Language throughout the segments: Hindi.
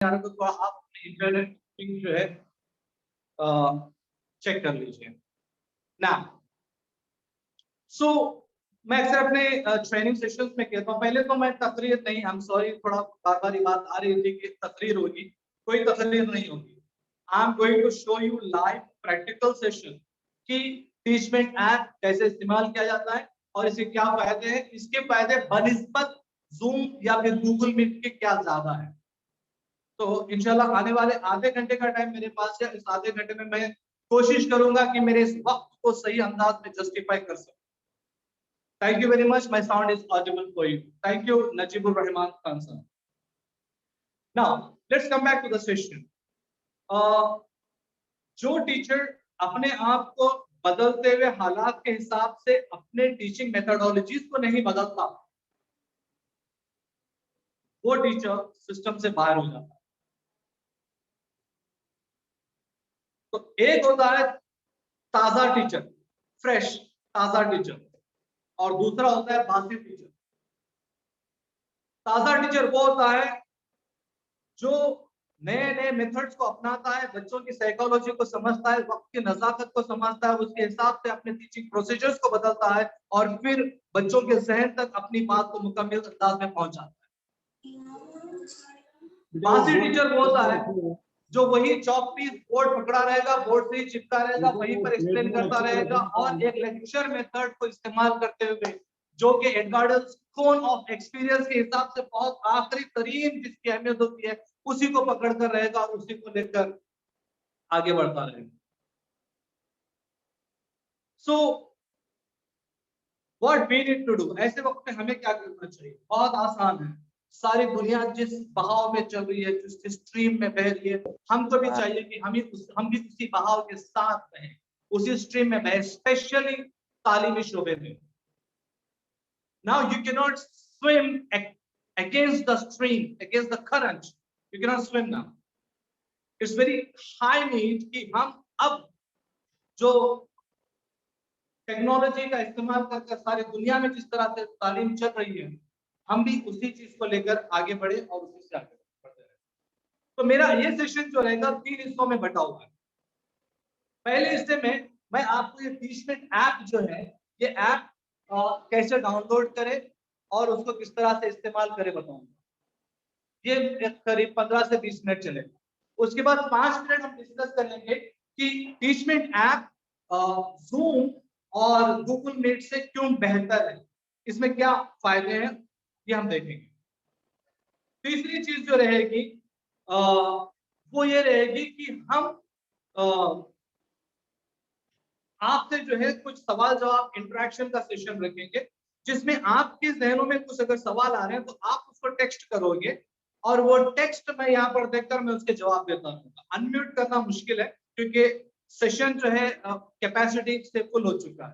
को थोड़ा आप अपने इंटरनेट जो है चेक कर लीजिए ना। सो मैं अक्सर अपने ट्रेनिंग सेशंस में कहता हूँ, पहले तो मैं तकरीर नहीं, आई एम सॉरी, थोड़ा बार बार बात आ रही थी कि तकरीर होगी, कोई तकरीर नहीं होगी। I am going to show you live practical session कि टीचमेंट ऐप कैसे इस्तेमाल किया जाता है और इसके क्या फायदे हैं। इसके फायदे बनिस्बत जूम या फिर गूगल मीट के क्या ज्यादा है। तो इंशाल्लाह आने वाले आधे घंटे का टाइम मेरे पास है। इस आधे घंटे में मैं कोशिश करूंगा कि मेरे इस वक्त को सही अंदाज में जस्टिफाई कर सकूं। Thank you very much. My sound is audible for you. Thank you, Najibur Rahman Khan sir. Now, let's come back to the session. जो टीचर अपने आप को बदलते हुए हालात के हिसाब से अपने टीचिंग मेथोडोलॉजीज को नहीं बदलता, वो टीचर सिस्टम से बाहर हो जाता है। तो एक होता है ताजा टीचर, फ्रेश ताजा टीचर, और दूसरा होता है बासी टीचर। ताजा टीचर वो होता है जो नए नए मेथड्स को अपनाता है, बच्चों की साइकोलॉजी को समझता है, वक्त की नजाकत को समझता है, उसके हिसाब से अपने टीचिंग प्रोसीजर्स को बदलता है और फिर बच्चों के जहन तक अपनी बात को मुकम्मल अंदाज में पहुंचाता है। बासी टीचर वो होता है जो वही चौक पीस बोर्ड पकड़ा रहेगा, बोर्ड से ही चिपका रहेगा, वहीं पर एक्सप्लेन करता रहेगा और एक लेक्चर मेथड को इस्तेमाल करते हुए जो कि एडगार्डन्स कोन ऑफ एक्सपीरियंस के हिसाब से बहुत आखिरी तरीन जिसकी अहमियत होती है उसी को पकड़ कर रहेगा और उसी को लेकर आगे बढ़ता रहेगा। So what we need to do, ऐसे वक्त में हमें क्या करना चाहिए? बहुत आसान है। सारी दुनिया जिस बहाव में चल रही है, जिस स्ट्रीम में बह रही है, हमको भी चाहिए कि हम भी उसी बहाव के साथ रहें, उसी स्ट्रीम में बहे, स्पेशली तालीमी शोबे में। Now you cannot swim against the stream, against the current. You cannot swim now. It's very high need कि हम अब जो टेक्नोलॉजी का इस्तेमाल करके सारी दुनिया में जिस तरह से तालीम चल रही है, हम भी उसी चीज को लेकर आगे बढ़े और उसी से आगे बढ़ते रहे। तो मेरा ये सेशन जो रहेगा 3 हिस्सों में बटा हुआ है। पहले हिस्से में मैं आपको ये टीचमेंट ऐप जो है, ये ऐप कैसे डाउनलोड करें और उसको किस तरह से इस्तेमाल करें बताऊंगा। ये करीब 15 से 20 मिनट चलेगा। उसके बाद 5 मिनट हम डिस्कस करेंगे कि टीचमेंट ऐप जूम और गूगल मीट से क्यों बेहतर है, इसमें क्या फायदे हैं, ये हम देखेंगे। तीसरी चीज जो रहेगी वो ये रहेगी कि हम आपसे जो है कुछ सवाल जवाब इंटरेक्शन का सेशन रखेंगे, जिसमें आपके जहनों में कुछ अगर सवाल आ रहे हैं तो आप उसको टेक्स्ट करोगे और वो टेक्स्ट मैं यहाँ पर देखकर मैं उसके जवाब देता रहूंगा। अनम्यूट करना मुश्किल है क्योंकि सेशन जो है कैपेसिटी से फुल हो चुका है।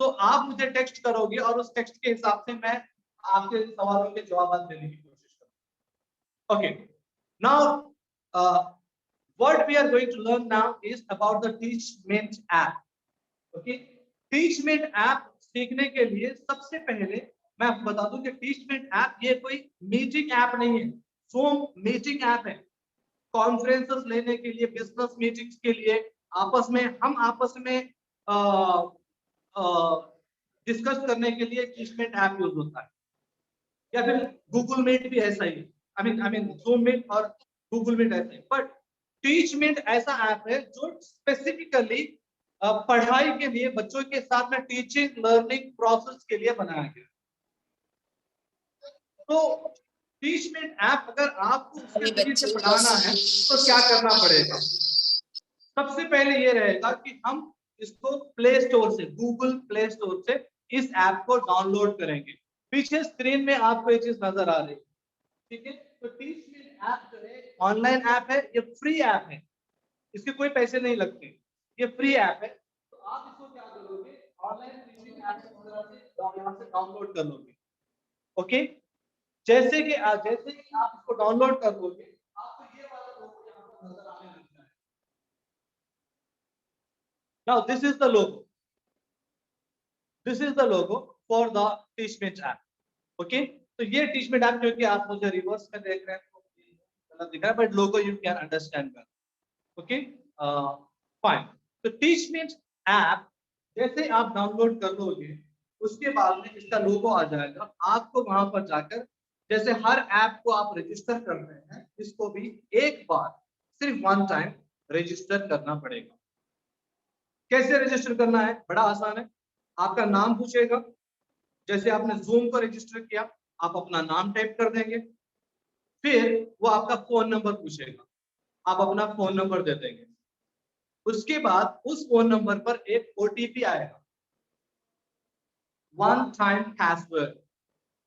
तो आप मुझे टेक्स्ट करोगे और उस टेक्स्ट के हिसाब से मैं आपके सवालों के जवाब देने की कोशिश करूंगा। Okay, now what we are going to learn now is about the Teachment app. Okay, Teachmint app सीखने के लिए सबसे पहले मैं आपको बता दूं कि टीचमेंट ऐप ये कोई मीटिंग ऐप नहीं है। ज़ूम मीटिंग ऐप है कॉन्फ्रेंसेस लेने के लिए, बिजनेस मीटिंग्स के लिए, हम आपस में डिस्कस करने के लिए टीचमेंट ऐप यूज होता है। या फिर गूगल मीट भी ऐसा ही है, आई मीन ज़ूम मीट और गूगल मीट ऐसा ही। बट टीचमेंट ऐसा ऐप है जो स्पेसिफिकली पढ़ाई के लिए, बच्चों के साथ में टीचिंग लर्निंग प्रोसेस के लिए बनाया गया। तो टीचमेंट ऐप अगर आपको उसके जरिए से पढ़ाना है तो क्या करना पड़ेगा? सबसे पहले ये रहेगा कि हम इसको प्ले स्टोर से, गूगल प्ले स्टोर से इस ऐप को डाउनलोड करेंगे। पीछे स्क्रीन में आपको एक चीज नजर आ रही है, ठीक है? तो टीचमेंट ऐप जो है ऑनलाइन ऐप है, ये फ्री ऐप है, इसके कोई पैसे नहीं लगते, ये फ्री ऐप है। तो आप इसको क्या करोगे, ऑनलाइन टीचिंग ऐप से यहाँ से डाउनलोड कर लोगे। ओके, जैसे कि आप इसको डाउनलोड कर लोगे, आपको ये वाला लोगो यहाँ पर नजर आने लगता है। Now this is the logo. This is the logo for the Teachmint app. Okay, तो ये टीचमेंट ऐप क्योंकि आप मुझे रिवर्स में देख रहे हैं गलत दिखा है, but logo you can understand well. Okay, fine. तो टीचमेंट ऐप जैसे आप डाउनलोड कर लोगे, उसके बाद में इसका लोगो आ जाएगा. आपको वहां पर जाकर जैसे हर ऐप को आप रजिस्टर कर रहे हैं, इसको भी एक बार सिर्फ वन टाइम रजिस्टर करना पड़ेगा. कैसे रजिस्टर करना है? बड़ा आसान है. आपका नाम पूछेगा. जैसे आपने जूम को रजिस्टर किया, आप अपना नाम टाइप कर देंगे. फिर वो आपका फोन नंबर पूछेगा, आप अपना फोन नंबर दे देंगे. उसके बाद उस फोन नंबर पर एक ओटीपी आएगा, वन टाइम पासवर्ड.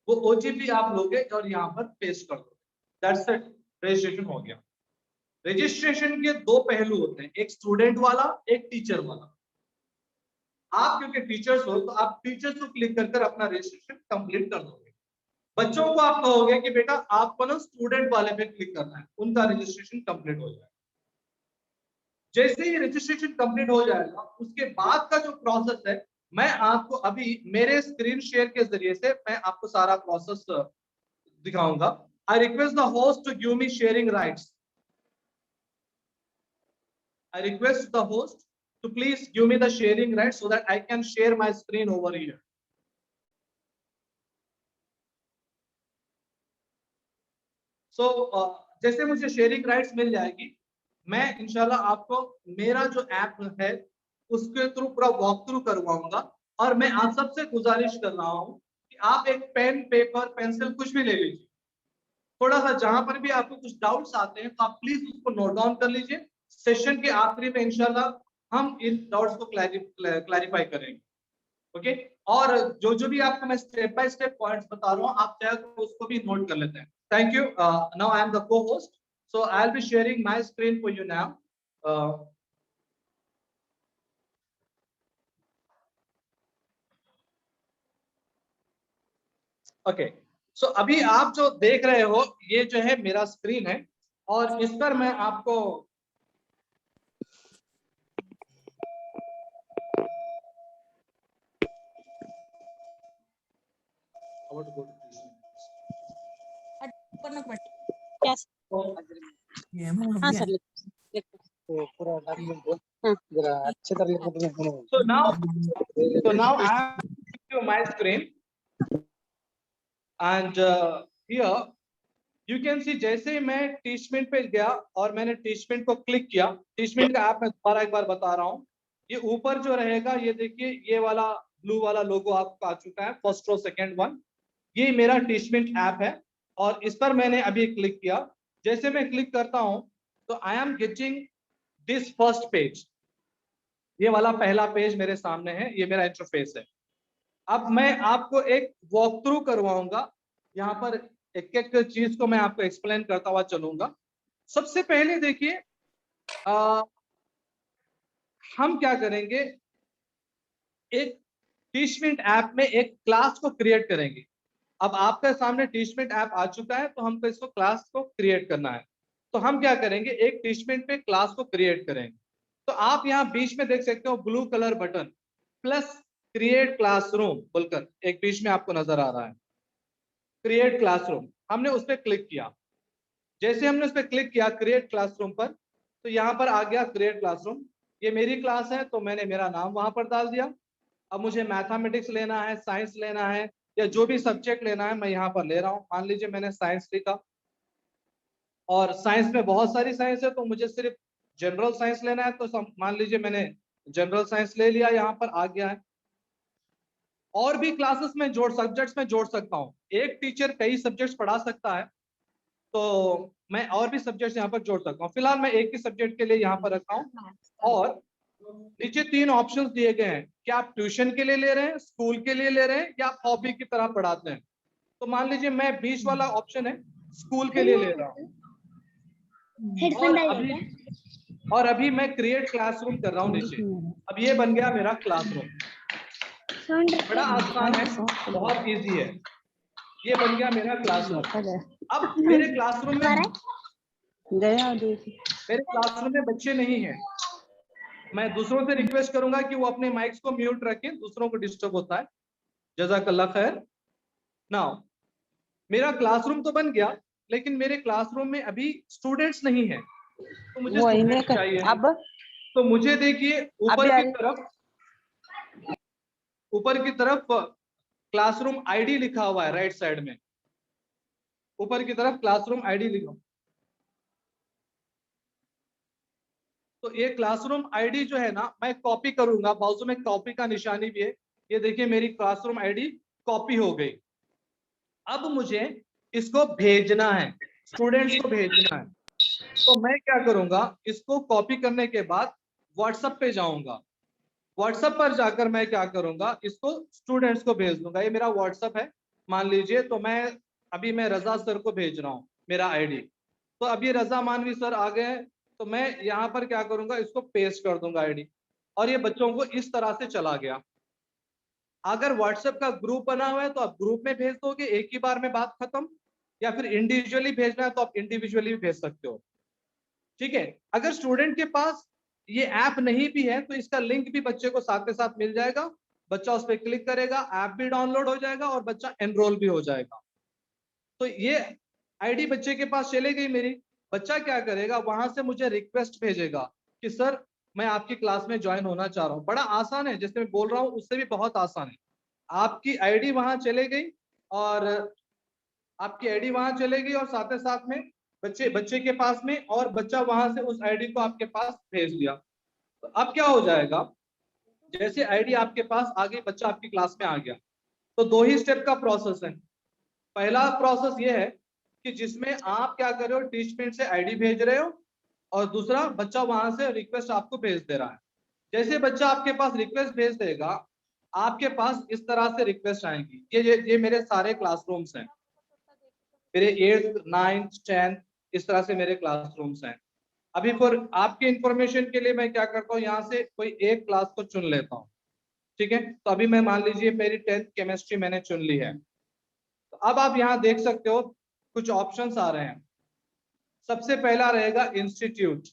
वो ओटीपी आप लोगे और यहाँ पर पेस्ट कर दो. दैट्स इट, रजिस्ट्रेशन हो गया. रजिस्ट्रेशन के दो पहलू होते हैं, एक स्टूडेंट वाला, एक टीचर वाला. आप क्योंकि टीचर्स हो तो आप टीचर्स को क्लिक कर अपना रजिस्ट्रेशन कंप्लीट कर दोगे. बच्चों को आप कहोगे कि बेटा आपको ना स्टूडेंट वाले पे क्लिक करना है, उनका रजिस्ट्रेशन कंप्लीट हो जाएगा. जैसे ही रजिस्ट्रेशन कंप्लीट हो जाएगा, उसके बाद का जो प्रोसेस है, मैं आपको अभी मेरे स्क्रीन शेयर के जरिए से मैं आपको सारा प्रोसेस दिखाऊंगा. I request the host to give me sharing rights. I request the host to please give me the sharing rights so that I can share my screen over here. So जैसे मुझे शेयरिंग राइट्स मिल जाएगी, मैं इंशाल्लाह आपको मेरा जो ऐप है उसके थ्रू पूरा वॉक थ्रू करवाऊंगा. और मैं आप सबसे गुजारिश कर रहा हूं कि आप एक पेन, पेपर, पेंसिल कुछ भी ले लीजिए. थोड़ा सा जहां पर भी आपको कुछ डाउट्स आते हैं तो आप प्लीज उसको नोट डाउन कर लीजिए. सेशन के आखिरी में इंशाल्लाह हम इन डाउट्स को क्लैरिफाई करेंगे. ओके, और जो भी आपको मैं स्टेप बाय स्टेप पॉइंट्स बता रहा हूँ, आप चाहे तो उसको भी नोट कर लेते हैं. Thank you. Now I am the co host, so I will be sharing my screen for you now. Okay, so अभी आप जो देख रहे हो ये जो है मेरा स्क्रीन है, और इस पर मैं आपको हाँ सर पूरा डॉक्यूमेंट जरा अच्छे तरह लिखो. so now I am to my screen and here you can see जैसे ही मैं टीचमेंट पे गया और मैंने टीचमेंट को क्लिक किया, टीचमेंट का ऐप मैं दोबारा एक बार बता रहा हूँ. ये ऊपर जो रहेगा, ये देखिए ये वाला ब्लू वाला लोगो आपको आ चुका है, फर्स्ट रो सेकंड वन. ये मेरा टीचमेंट ऐप है और इस पर मैंने अभी क्लिक किया. जैसे मैं क्लिक करता हूं तो I am getting this first page. ये वाला पहला पेज मेरे सामने है, ये मेरा इंटरफेस है. अब मैं आपको एक वॉक थ्रू करवाऊंगा. यहाँ पर एक एक चीज को मैं आपको एक्सप्लेन करता हुआ चलूंगा. सबसे पहले देखिए हम क्या करेंगे, एक टीचमेंट ऐप में एक क्लास को क्रिएट करेंगे. अब आपके सामने टीचमेंट ऐप आ चुका है, तो हमको इसको क्लास को क्रिएट करना है. तो हम क्या करेंगे, एक टीचमेंट पे क्लास को क्रिएट करेंगे. तो आप यहाँ बीच में देख सकते हो blue colour button plus create classroom बोलकर एक बीच में आपको नजर आ रहा है, क्रिएट क्लासरूम. हमने उस पर क्लिक किया. जैसे हमने उस पर क्लिक किया क्रिएट क्लासरूम पर, तो यहाँ पर आ गया क्रिएट क्लासरूम. ये मेरी क्लास है तो मैंने मेरा नाम वहां पर डाल दिया. अब मुझे मैथमेटिक्स लेना है, साइंस लेना है, या जो भी सब्जेक्ट लेना है मैं यहाँ पर ले रहा हूँ. मान लीजिए मैंने साइंस लिखा और साइंस में बहुत सारी साइंस है, तो मुझे सिर्फ जनरल साइंस लेना है, तो मान लीजिए मैंने जनरल साइंस ले लिया, यहाँ पर आ गया है. और भी क्लासेस में सब्जेक्ट्स में जोड़ सकता हूँ. एक टीचर कई सब्जेक्ट्स पढ़ा सकता है, तो मैं और भी सब्जेक्ट्स यहाँ पर जोड़ सकता हूँ. फिलहाल मैं एक ही सब्जेक्ट के लिए यहाँ पर रखा हूँ. और नीचे 3 ऑप्शंस दिए गए हैं कि आप ट्यूशन के लिए ले रहे हैं, स्कूल के लिए ले रहे हैं, या आप हॉबी की तरह पढ़ाते हैं. तो मान लीजिए मैं बीच वाला ऑप्शन है स्कूल के लिए ले रहा हूँ. और अभी मैं क्रिएट क्लासरूम कर रहा हूँ नीचे. अब ये बन गया मेरा क्लासरूम. बड़ा आसान है, बहुत इजी है. ये बन गया मेरा क्लासरूम. अब मेरे क्लासरूम में बच्चे नहीं हैं. मैं दूसरों से रिक्वेस्ट करूंगा कि वो अपने माइक्स को म्यूट रखें, दूसरों को डिस्टर्ब होता है. जज़ाकल्लाह खैर. नाउ मेरा क्लासरूम तो बन गया, लेकिन मेरे क्लासरूम में अभी स्टूडेंट्स नहीं है, तो मुझे वो इन्हें स्टूडेंट्स चाहिए। अब तो मुझे देखिए ऊपर की तरफ क्लासरूम आईडी लिखा हुआ है राइट साइड में, ऊपर की तरफ क्लासरूम आईडी लिखा। तो ये क्लासरूम आईडी जो है ना, मैं कॉपी करूंगा, बाजू में कॉपी का निशानी भी है, ये देखिए मेरी क्लासरूम आईडी कॉपी हो गई। अब मुझे इसको भेजना है, स्टूडेंट्स को भेजना है। तो मैं क्या करूंगा, इसको कॉपी करने के बाद व्हाट्सएप पे जाऊंगा, व्हाट्सएप पर जाकर मैं क्या करूंगा, इसको स्टूडेंट्स को भेज दूंगा। ये मेरा व्हाट्सएप है मान लीजिए, तो मैं रजा सर को भेज रहा हूँ मेरा आईडी। तो अब ये रजा मानवी सर आ गए हैं, तो मैं यहाँ पर क्या करूंगा, इसको पेस्ट कर दूंगा आईडी, और ये बच्चों को इस तरह से चला गया। अगर व्हाट्सएप का ग्रुप बना हुआ है तो आप ग्रुप में भेज दोगे, एक ही बार में बात खत्म, या फिर इंडिविजुअली भेजना है तो आप इंडिविजुअली भी भेज सकते हो, ठीक है। अगर स्टूडेंट के पास ये ऐप नहीं भी है तो इसका लिंक भी बच्चे को साथ के साथ मिल जाएगा, बच्चा उस पर क्लिक करेगा, ऐप भी डाउनलोड हो जाएगा और बच्चा एनरोल भी हो जाएगा। तो ये आईडी बच्चे के पास चले गई मेरी, बच्चा क्या करेगा, वहां से मुझे रिक्वेस्ट भेजेगा कि सर मैं आपकी क्लास में ज्वाइन होना चाह रहा हूँ। बड़ा आसान है, जैसे मैं बोल रहा हूँ उससे भी बहुत आसान है। आपकी आईडी वहां चले गई और साथ साथ में बच्चे के पास में, और बच्चा वहां से उस आईडी को आपके पास भेज दिया। तो अब क्या हो जाएगा, जैसे आईडी आपके पास आ गई, बच्चा आपकी क्लास में आ गया, तो दो ही स्टेप का प्रोसेस है। पहला प्रोसेस ये है कि जिसमें आप क्या कर रहे हो, टीचमेंट से आईडी भेज रहे हो, और दूसरा बच्चा वहां से रिक्वेस्ट आपको भेज दे रहा है। जैसे बच्चा आपके पास रिक्वेस्ट भेज देगा, आपके पास इस तरह से रिक्वेस्ट आएंगी। ये मेरे सारे क्लासरूम्स हैं, मेरे 8th 9th 10th इस तरह से मेरे क्लासरूम्स हैं। अभी फॉर आपके इंफॉर्मेशन के लिए मैं क्या करता हूँ, यहाँ से कोई एक क्लास को चुन लेता हूँ, ठीक है। तो अभी मैं मान लीजिए मेरी 10th केमिस्ट्री मैंने चुन ली है। तो अब आप यहाँ देख सकते हो कुछ ऑप्शंस आ रहे हैं। सबसे पहला रहेगा इंस्टीट्यूट,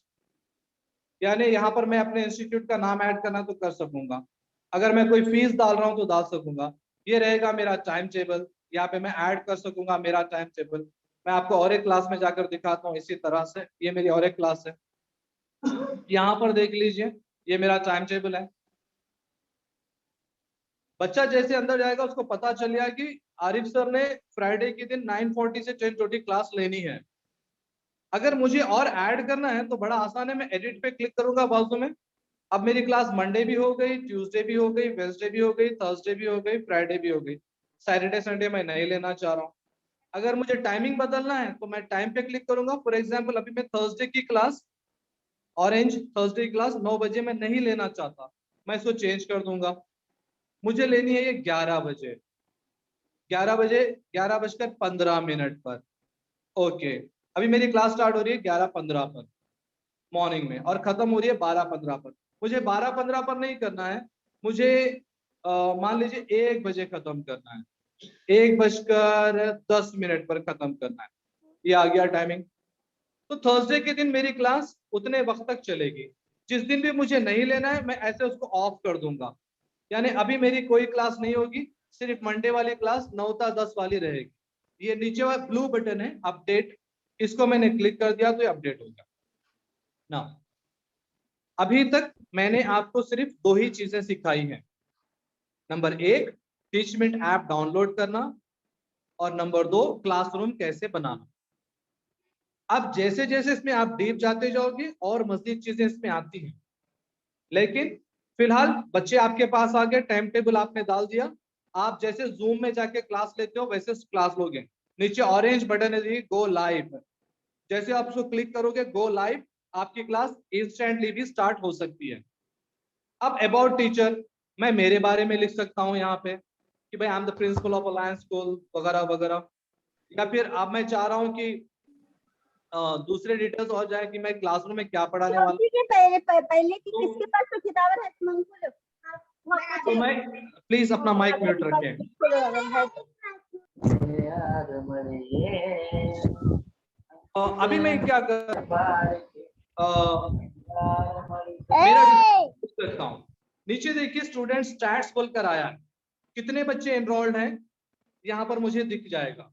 यानी यहाँ पर मैं अपने इंस्टीट्यूट का नाम ऐड करना तो कर सकूंगा, अगर मैं कोई फीस डाल रहा हूँ तो डाल सकूंगा। ये रहेगा मेरा टाइम टेबल, यहाँ पे मैं ऐड कर सकूंगा मेरा टाइम टेबल। मैं आपको और एक क्लास में जाकर दिखाता हूँ इसी तरह से, ये मेरी और एक क्लास है, यहाँ पर देख लीजिए ये मेरा टाइम टेबल है। बच्चा जैसे अंदर जाएगा उसको पता चल गया कि आरिफ सर ने फ्राइडे के दिन 9:40 से 10:20 क्लास लेनी है। अगर मुझे और ऐड करना है तो बड़ा आसान है, मैं एडिट पे क्लिक करूंगा बाजू में। अब मेरी क्लास मंडे भी हो गई, ट्यूसडे भी हो गई, वेडनेसडे भी हो गई, थर्सडे भी हो गई, फ्राइडे भी हो गई। सैटरडे संडे मैं नहीं लेना चाह रहा हूँ। अगर मुझे टाइमिंग बदलना है तो मैं टाइम पे क्लिक करूंगा। फॉर एग्जाम्पल अभी मैं थर्सडे की क्लास, ऑरेंज थर्सडे क्लास 9 बजे मैं नहीं लेना चाहता, मैं इसको चेंज कर दूंगा। मुझे लेनी है ये 11 बजे, 11:15 पर। ओके, अभी मेरी क्लास स्टार्ट हो रही है 11:15 पर मॉर्निंग में, और खत्म हो रही है 12:15 पर। मुझे 12:15 पर नहीं करना है, मुझे मान लीजिए 1 बजे खत्म करना है, 1:10 पर खत्म करना है। ये आ गया टाइमिंग। तो थर्सडे के दिन मेरी क्लास उतने वक्त तक चलेगी। जिस दिन भी मुझे नहीं लेना है मैं ऐसे उसको ऑफ कर दूंगा, यानी अभी मेरी कोई क्लास नहीं होगी, सिर्फ मंडे वाली क्लास 9 से 10 वाली रहेगी। ये नीचे वाला ब्लू बटन है अपडेट, इसको मैंने क्लिक कर दिया तो ये अपडेट हो गया ना। अभी तक मैंने आपको सिर्फ 2 ही चीजें सिखाई हैं। नंबर 1 टीचमेंट ऐप डाउनलोड करना, और नंबर 2 क्लासरूम कैसे बनाना। अब जैसे जैसे इसमें आप डीप जाते जाओगे और मजीद चीजें इसमें आती हैं, लेकिन फिलहाल बच्चे आपके पास आ गए, टाइम टेबल आपने डाल दिया। आप जैसे जूम में जाके क्लास लेते हो वैसे क्लास लोगे। नीचे ऑरेंज बटन है जी, गो लाइव, जैसे आप उसको क्लिक करोगे गो लाइव, आपकी क्लास इंस्टेंटली भी स्टार्ट हो सकती है। अब अबाउट टीचर, मैं मेरे बारे में लिख सकता हूँ यहाँ पे कि भाई आई am the principle of alliance school वगैरह वगैरह, या फिर अब मैं चाह रहा हूँ कि दूसरे डिटेल्स हो जाए कि मैं क्लासरूम में क्या पढ़ाने वाला हूँ। पहले की किसके पास तो किताब है, तो मैं प्लीज अपना माइक म्यूट रखें। अभी मैं क्या कर मेरा करता हूँ, नीचे देखिए स्टूडेंट स्टैट्स बोलकर आया है, कितने बच्चे एनरोल्ड हैं यहाँ पर मुझे दिख जाएगा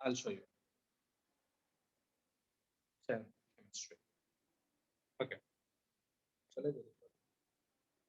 I'll show you.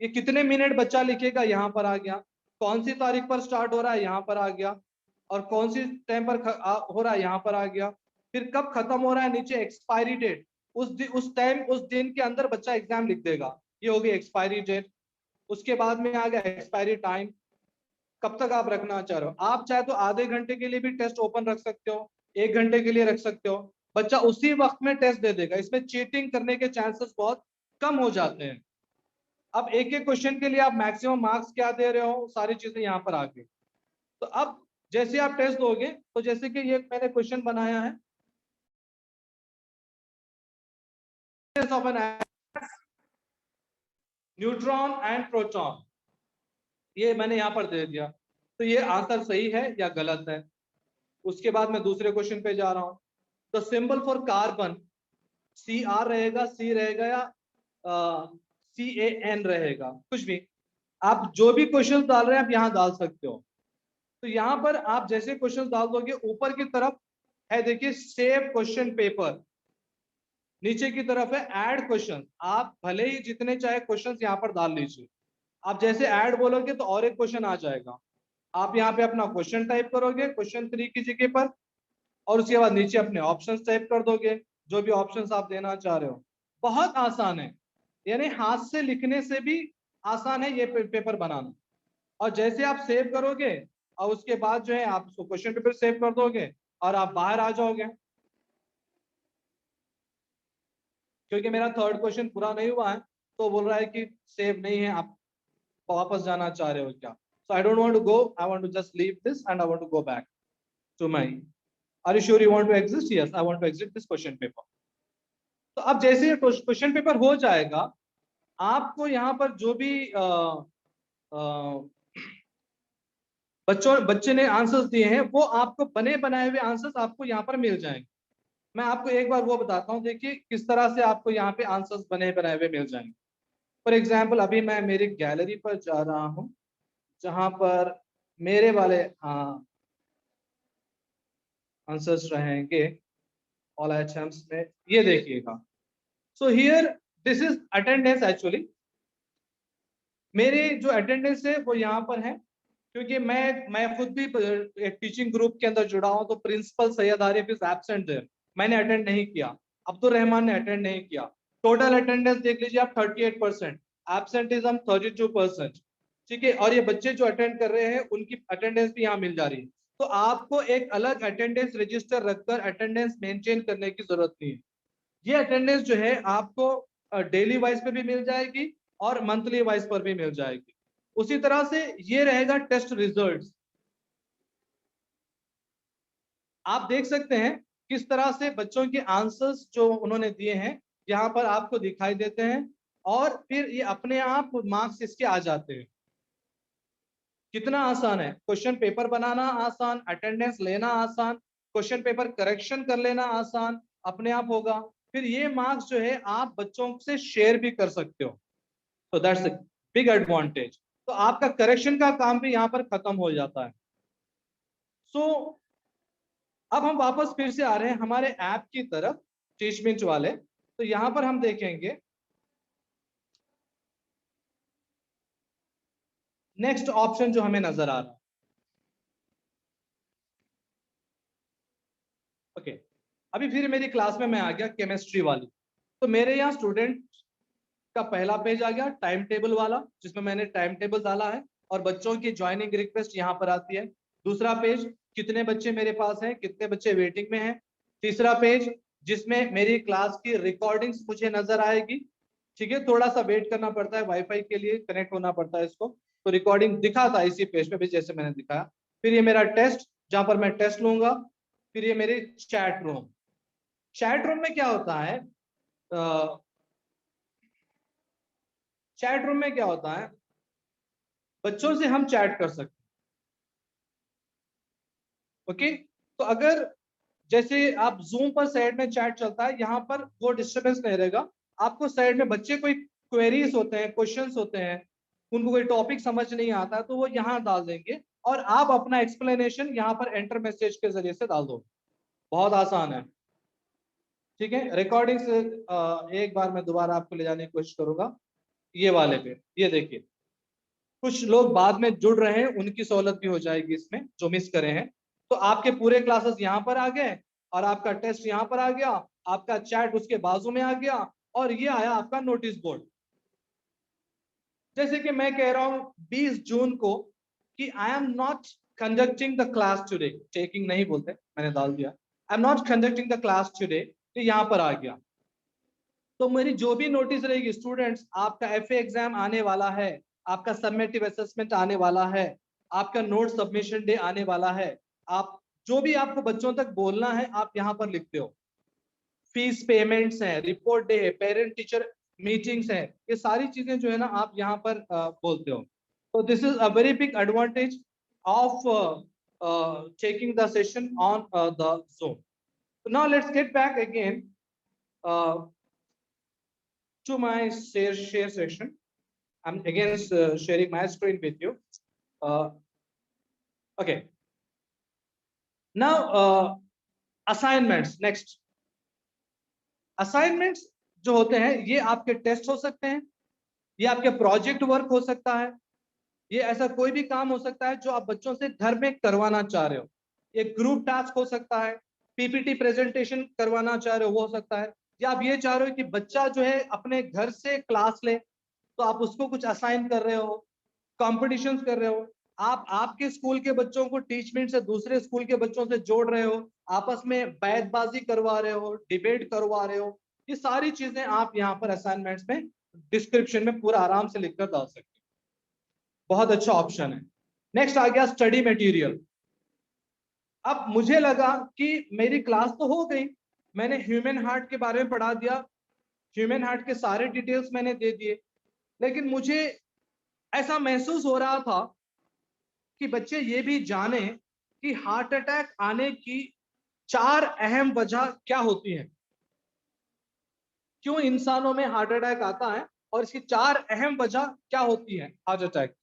ये कितने मिनट बच्चा लिखेगा यहाँ पर आ गया, कौन सी तारीख पर स्टार्ट हो रहा है यहाँ पर आ गया, और कौन सी टाइम पर हो रहा है यहाँ पर आ गया, फिर कब खत्म हो रहा है नीचे एक्सपायरी डेट, उस टाइम उस दिन के अंदर बच्चा एग्जाम लिख देगा, ये हो गई एक्सपायरी डेट। उसके बाद में आ गया एक्सपायरी टाइम, कब तक आप रखना चाह रहे हो। आप चाहे तो आधे घंटे के लिए भी टेस्ट ओपन रख सकते हो, 1 घंटे के लिए रख सकते हो, बच्चा उसी वक्त में टेस्ट दे देगा, इसमें चीटिंग करने के चांसेस बहुत कम हो जाते हैं। अब एक एक क्वेश्चन के लिए आप मैक्सिमम मार्क्स क्या दे रहे हो, सारी चीजें यहाँ पर आ गई। तो अब जैसे आप टेस्ट दोगे, तो जैसे कि ये मैंने क्वेश्चन बनाया है, न्यूट्रॉन एंड प्रोटॉन, ये मैंने यहाँ पर दे दिया, तो ये आंसर सही है या गलत है। उसके बाद मैं दूसरे क्वेश्चन पे जा रहा हूँ। The symbol for carbon CR रहेगा, C रहेगा, या CAN रहेगा, कुछ भी आप जो भी क्वेश्चन डाल रहे हैं आप यहाँ डाल सकते हो। तो यहाँ पर आप जैसे क्वेश्चन डाल दोगे, ऊपर की तरफ है देखिए सेव क्वेश्चन पेपर, नीचे की तरफ है ऐड क्वेश्चन। आप भले ही जितने चाहे क्वेश्चन यहाँ पर डाल लीजिए, आप जैसे ऐड बोलोगे तो और एक क्वेश्चन आ जाएगा, आप यहाँ पे अपना क्वेश्चन टाइप करोगे क्वेश्चन 3 की जगह पर, और उसके बाद नीचे अपने ऑप्शंस टाइप कर दोगे, जो भी ऑप्शंस आप देना चाह रहे हो। बहुत आसान है, यानी हाथ से लिखने से भी आसान है ये पेपर बनाना। और जैसे आप सेव करोगे और उसके बाद जो है आप उसको क्वेश्चन पेपर सेव कर दोगे और आप बाहर आ जाओगे। क्योंकि मेरा थर्ड क्वेश्चन पूरा नहीं हुआ है, तो बोल रहा है कि सेव नहीं है, आप वापस जाना चाह रहे हो क्या। So I don't want to go, I want to just leave this and I want to go back to my, are you sure you want to exit? Yes, I want to exit this question paper. तो अब जैसे ये क्वेश्चन पेपर हो जाएगा, आपको यहाँ पर जो भी बच्चे ने आंसर्स दिए हैं, वो आपको बने बनाए हुए आंसर्स आपको यहाँ पर मिल जाएंगे। मैं आपको एक बार वो बताता हूँ, देखिए किस तरह से आपको यहाँ पे आंसर्स बने बनाए हुए मिल जाएंगे। फॉर एग्जाम्पल अभी मैं मेरी गैलरी पर जा रहा हूँ, जहां पर मेरे वाले आंसर्स रहेंगे ऑल आइटम्स में, ये देखिएगा। So here this is attendance. Actually मेरी जो अटेंडेंस है वो यहाँ पर है, क्योंकि मैं खुद भी एक टीचिंग ग्रुप के अंदर जुड़ा हूँ, तो principal Syed Arif is absent there, मैंने अटेंड नहीं किया, अब्दुल रहमान ने अटेंड नहीं किया। टोटल अटेंडेंस देख लीजिए आप 38%, एब्सेंटिज्म 32%, ठीक है। और ये बच्चे जो अटेंड कर रहे हैं उनकी अटेंडेंस भी यहाँ मिल जा रही है। तो आपको एक अलग अटेंडेंस रजिस्टर रखकर अटेंडेंस मेंटेन करने की जरूरत नहीं है। ये अटेंडेंस जो है आपको डेली वाइज पे भी मिल जाएगी और मंथली वाइज पर भी मिल जाएगी। उसी तरह से ये रहेगा टेस्ट रिजल्ट्स। आप देख सकते हैं किस तरह से बच्चों के आंसर्स जो उन्होंने दिए हैं यहाँ पर आपको दिखाई देते हैं, और फिर ये अपने आप मार्क्स इसके आ जाते हैं। कितना आसान है, क्वेश्चन पेपर बनाना आसान, अटेंडेंस लेना आसान, क्वेश्चन पेपर करेक्शन कर लेना आसान, अपने आप होगा। फिर ये मार्क्स जो है आप बच्चों से शेयर भी कर सकते हो, तो दैट्स अ बिग एडवांटेज। तो आपका करेक्शन का काम भी यहाँ पर खत्म हो जाता है। सो अब हम वापस फिर से आ रहे हैं हमारे ऐप की तरफ, टीचमिंट वाले। तो यहाँ पर हम देखेंगे नेक्स्ट ऑप्शन जो हमें नजर आ रहा है। ओके, अभी फिर मेरी क्लास में मैं आ गया केमिस्ट्री वाली। तो मेरे यहाँ स्टूडेंट का पहला पेज आ गया टाइम टेबल वाला, जिसमें मैंने टाइम टेबल डाला है और बच्चों की ज्वाइनिंग रिक्वेस्ट यहाँ पर आती है। दूसरा पेज कितने बच्चे मेरे पास हैं, कितने बच्चे वेटिंग में हैं। तीसरा पेज जिसमें मेरी क्लास की रिकॉर्डिंग्स मुझे नजर आएगी, ठीक है। थोड़ा सा वेट करना पड़ता है, वाईफाई के लिए कनेक्ट होना पड़ता है इसको, तो रिकॉर्डिंग दिखाता है इसी पेज पे भी जैसे मैंने दिखाया। फिर ये मेरा टेस्ट जहां पर मैं टेस्ट लूंगा। फिर ये मेरी चैट रूम। चैट रूम में क्या होता है, चैट रूम में क्या होता है, बच्चों से हम चैट कर सकते हैं। ओके, तो अगर जैसे आप जूम पर साइड में चैट चलता है, यहाँ पर वो डिस्टरबेंस नहीं रहेगा। आपको साइड में बच्चे कोई क्वेरीज होते हैं, क्वेश्चंस होते हैं, उनको कोई टॉपिक समझ नहीं आता तो वो यहाँ डाल देंगे और आप अपना एक्सप्लेनेशन यहाँ पर एंटर मैसेज के जरिए से डाल दो। बहुत आसान है, ठीक है। रिकॉर्डिंग से एक बार मैं दोबारा आपको ले जाने की कोशिश करूंगा। ये वाले पे, ये देखिए कुछ लोग बाद में जुड़ रहे हैं, उनकी सहूलत भी हो जाएगी इसमें जो मिस करे हैं। तो आपके पूरे क्लासेस यहाँ पर आ गए और आपका टेस्ट यहाँ पर आ गया, आपका चैट उसके बाजू में आ गया और ये आया आपका नोटिस बोर्ड। जैसे कि मैं कह रहा हूं 20 जून को कि I am not conducting the class today, taking नहीं बोलते, मैंने डाल दिया I am not conducting the class today, तो यहाँ पर आ गया। तो मेरी जो भी नोटिस रहेगी स्टूडेंट्स, आपका एफए एग्जाम आने वाला है, आपका सबमिटिव असेसमेंट आने वाला है, आपका नोट सबमिशन डे आने वाला है, आप जो भी आपको बच्चों तक बोलना है आप यहाँ पर लिखते हो। फीस पेमेंट्स है, रिपोर्ट डे है, पेरेंट टीचर मीटिंग्स है, ये सारी चीजें जो है ना आप यहाँ पर बोलते हो। तो this is a very big advantage of taking the session on the Zoom. So now let's get back again to my share session. I'm again sharing my screen with you. Okay. Now assignments next. Assignments जो होते हैं ये आपके टेस्ट हो सकते हैं, ये आपके प्रोजेक्ट वर्क हो सकता है, ये ऐसा कोई भी काम हो सकता है जो आप बच्चों से घर में करवाना चाह रहे हो। ये ग्रुप टास्क हो सकता है, पीपीटी प्रेजेंटेशन करवाना चाह रहे हो वो हो सकता है, या आप ये चाह रहे हो कि बच्चा जो है अपने घर से क्लास ले तो आप उसको कुछ असाइन कर रहे हो, कॉम्पिटिशन कर रहे हो, आप आपके स्कूल के बच्चों को टीचमेंट से दूसरे स्कूल के बच्चों से जोड़ रहे हो, आपस में बैतबाजी करवा रहे हो, डिबेट करवा रहे हो, ये सारी चीजें आप यहाँ पर असाइनमेंट्स में डिस्क्रिप्शन में पूरा आराम से लिखकर डाल सकते हो। बहुत अच्छा ऑप्शन है। नेक्स्ट आ गया स्टडी मटेरियल। अब मुझे लगा कि मेरी क्लास तो हो गई, मैंने ह्यूमन हार्ट के बारे में पढ़ा दिया, ह्यूमन हार्ट के सारे डिटेल्स मैंने दे दिए, लेकिन मुझे ऐसा महसूस हो रहा था कि बच्चे ये भी जाने कि हार्ट अटैक आने की 4 अहम वजह क्या होती हैं, क्यों इंसानों में हार्ट अटैक आता है और इसकी 4 अहम वजह क्या होती है हार्ट अटैक।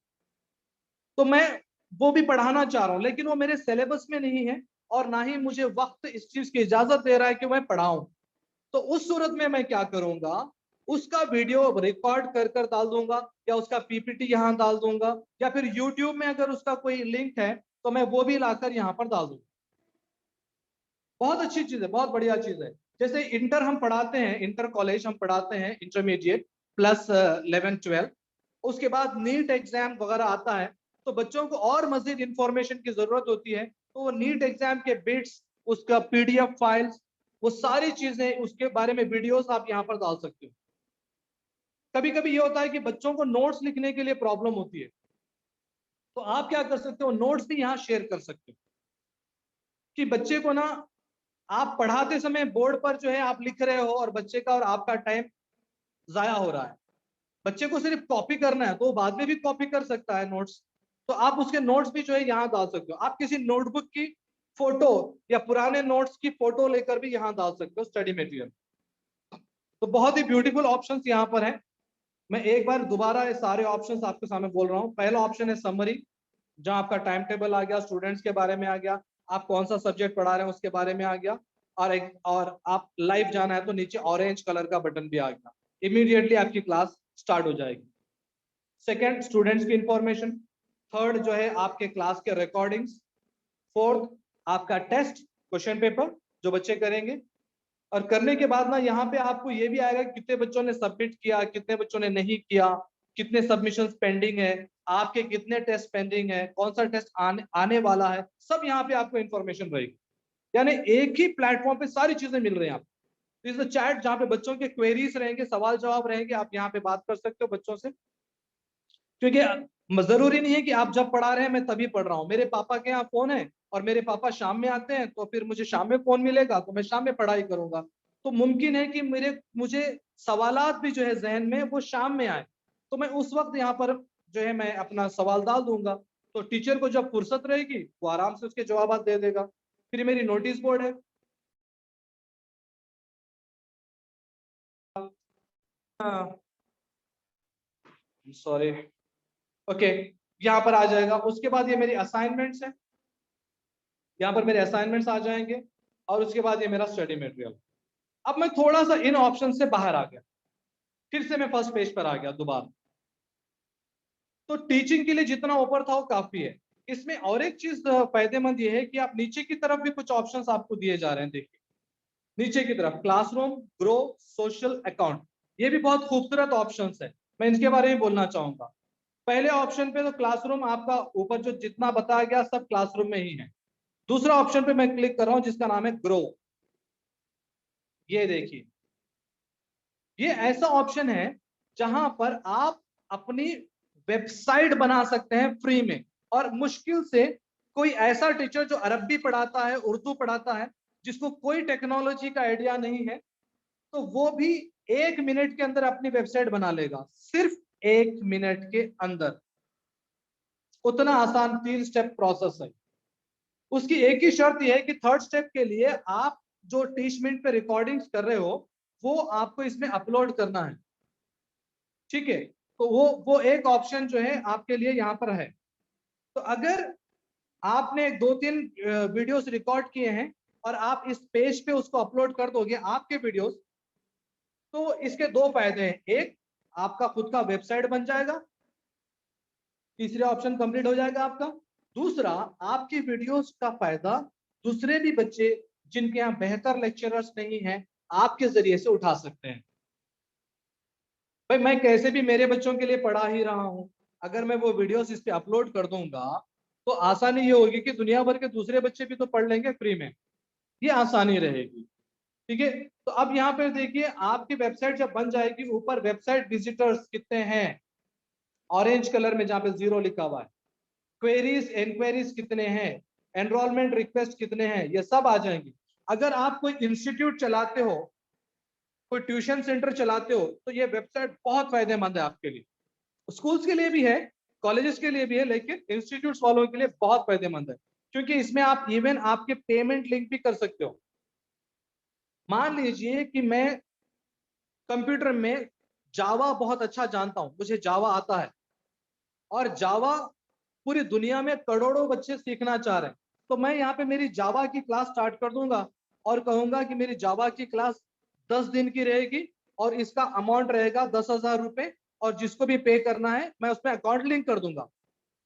तो मैं वो भी पढ़ाना चाह रहा हूं, लेकिन वो मेरे सिलेबस में नहीं है और ना ही मुझे वक्त इस चीज की इजाजत दे रहा है कि मैं पढ़ाऊं। तो उस सूरत में मैं क्या करूंगा, उसका वीडियो रिकॉर्ड कर कर डाल दूंगा या उसका पीपीटी यहाँ डाल दूंगा, या फिर यूट्यूब में अगर उसका कोई लिंक है तो मैं वो भी लाकर यहाँ पर डाल दूंगा। बहुत अच्छी चीज है, बहुत बढ़िया चीज है। जैसे इंटर हम पढ़ाते हैं, इंटर कॉलेज हम पढ़ाते हैं, इंटरमीडिएट प्लस 11-12, उसके बाद नीट एग्जाम वगैरह आता है तो बच्चों को और मजीद इंफॉर्मेशन की जरूरत होती है, तो वो नीट एग्जाम के बिट्स, उसका पीडीएफ फाइल्स, वो सारी चीजें उसके बारे में वीडियोस आप यहाँ पर डाल सकते हो। कभी कभी ये होता है कि बच्चों को नोट्स लिखने के लिए प्रॉब्लम होती है, तो आप क्या कर सकते हो, नोट्स भी यहाँ शेयर कर सकते हो कि बच्चे को ना आप पढ़ाते समय बोर्ड पर जो है आप लिख रहे हो और बच्चे का और आपका टाइम जाया हो रहा है। बच्चे को सिर्फ कॉपी करना है तो वो बाद में भी कॉपी कर सकता है नोट्स, तो आप उसके नोट्स भी जो है यहाँ डाल सकते हो। आप किसी नोटबुक की फोटो या पुराने नोट्स की फोटो लेकर भी यहाँ डाल सकते हो स्टडी मटेरियल। तो बहुत ही ब्यूटीफुल ऑप्शंस यहाँ पर है। मैं एक बार दोबारा ये सारे ऑप्शंस आपके सामने बोल रहा हूँ। पहला ऑप्शन है समरी, जहां आपका टाइम टेबल आ गया, स्टूडेंट्स के बारे में आ गया, आप कौन सा सब्जेक्ट पढ़ा रहे हैं उसके बारे में आ गया, और आप लाइव जाना है तो नीचे ऑरेंज कलर का बटन भी आ गया, इमीडिएटली आपकी क्लास स्टार्ट हो जाएगी। सेकंड, स्टूडेंट्स की इंफॉर्मेशन। थर्ड जो है आपके क्लास के रिकॉर्डिंग्स। फोर्थ, आपका टेस्ट क्वेश्चन पेपर जो बच्चे करेंगे, और करने के बाद ना यहाँ पे आपको ये भी आएगा कितने बच्चों ने सबमिट किया, कितने बच्चों ने नहीं किया, कितने सबमिशंस पेंडिंग है, आपके कितने टेस्ट पेंडिंग है, कौन सा टेस्ट आने वाला है, सब यहाँ पे आपको इंफॉर्मेशन रहेगी। यानी एक ही प्लेटफॉर्म पे सारी चीजें मिल रही हैं आपको। इस चैट जहाँ पे बच्चों के क्वेरीज रहेंगे, सवाल जवाब रहेंगे, आप यहाँ पे बात कर सकते हो बच्चों से, क्योंकि जरूरी नहीं है कि आप जब पढ़ा रहे हैं मैं तभी पढ़ रहा हूँ। मेरे पापा के यहाँ फोन है और मेरे पापा शाम में आते हैं तो फिर मुझे शाम में फोन मिलेगा तो मैं शाम में पढ़ाई करूंगा। तो मुमकिन है कि मुझे सवालात भी जो है जहन में वो शाम में आए, तो मैं उस वक्त यहाँ पर जो है मैं अपना सवाल डाल दूंगा, तो टीचर को जब फुर्सत रहेगी वो आराम से उसके जवाब दे देगा। फिर मेरी नोटिस बोर्ड है, सॉरी, ओके, यहाँ पर आ जाएगा। उसके बाद ये मेरी असाइनमेंट्स है, यहाँ पर मेरे असाइनमेंट्स आ जाएंगे, और उसके बाद ये मेरा स्टडी मटेरियल। अब मैं थोड़ा सा इन ऑप्शन से बाहर आ गया, फिर से मैं फर्स्ट पेज पर आ गया दोबारा। तो टीचिंग के लिए जितना ऊपर था वो काफी है। इसमें और एक चीज फायदेमंद ये है कि आप नीचे की तरफ भी कुछ ऑप्शंस आपको दिए जा रहे हैं। देखिए नीचे की तरफ क्लासरूम, ग्रो, सोशल अकाउंट, ये भी बहुत खूबसूरत ऑप्शंस है, मैं इनके बारे में बोलना चाहूंगा। पहले ऑप्शन पे तो क्लासरूम आपका ऊपर जो जितना बताया गया सब क्लासरूम में ही है। दूसरा ऑप्शन पे मैं क्लिक कर रहा हूं जिसका नाम है ग्रो। ये देखिए ये ऐसा ऑप्शन है जहां पर आप अपनी वेबसाइट बना सकते हैं फ्री में। और मुश्किल से कोई ऐसा टीचर जो अरबी पढ़ाता है, उर्दू पढ़ाता है, जिसको कोई टेक्नोलॉजी का आइडिया नहीं है, तो वो भी 1 मिनट के अंदर अपनी वेबसाइट बना लेगा। सिर्फ 1 मिनट के अंदर। उतना आसान 3 स्टेप प्रोसेस है। उसकी एक ही शर्त यह है कि थर्ड स्टेप के लिए आप जो टीच मिनट पे रिकॉर्डिंग्स कर रहे हो वो आपको इसमें अपलोड करना है। ठीक है, तो वो एक ऑप्शन जो है आपके लिए यहाँ पर है। तो अगर आपने 2-3 वीडियोस रिकॉर्ड किए हैं और आप इस पेज पे उसको अपलोड कर दोगे आपके वीडियोस, तो इसके 2 फायदे हैं। एक, आपका खुद का वेबसाइट बन जाएगा, तीसरा ऑप्शन कंप्लीट हो जाएगा आपका। दूसरा, आपकी वीडियोस का फायदा दूसरे भी बच्चे जिनके यहाँ बेहतर लेक्चरर्स नहीं हैं आपके जरिए से उठा सकते हैं। भाई मैं कैसे भी मेरे बच्चों के लिए पढ़ा ही रहा हूं, अगर मैं वो वीडियोस इस पे अपलोड कर दूंगा तो आसानी ये होगी कि दुनिया भर के दूसरे बच्चे भी तो पढ़ लेंगे फ्री में। ये आसानी रहेगी। ठीक है, तो अब यहाँ पे देखिए आपकी वेबसाइट जब बन जाएगी, ऊपर वेबसाइट विजिटर्स कितने हैं ऑरेंज कलर में जहाँ पे 0 लिखा हुआ है, क्वेरीज इंक्वायरीज कितने हैं, एनरोलमेंट रिक्वेस्ट कितने हैं, ये सब आ जाएंगे। अगर आप कोई इंस्टीट्यूट चलाते हो, कोई ट्यूशन सेंटर चलाते हो, तो ये वेबसाइट बहुत फायदेमंद है आपके लिए। स्कूल्स के लिए भी है, कॉलेजेस के लिए भी है, लेकिन इंस्टीट्यूट्स वालों के लिए बहुत फायदेमंद है, क्योंकि इसमें आप इवन आपके पेमेंट लिंक भी कर सकते हो। मान लीजिए कि मैं कंप्यूटर में जावा बहुत अच्छा जानता हूं, मुझे जावा आता है, और जावा पूरी दुनिया में करोड़ों बच्चे सीखना चाह रहे हैं, तो मैं यहाँ पे मेरी जावा की क्लास स्टार्ट कर दूंगा और कहूंगा कि मेरी जावा की क्लास 10 दिन की रहेगी और इसका अमाउंट रहेगा 10,000 रुपए, और जिसको भी पे करना है मैं उसमें अकाउंट लिंक कर दूंगा।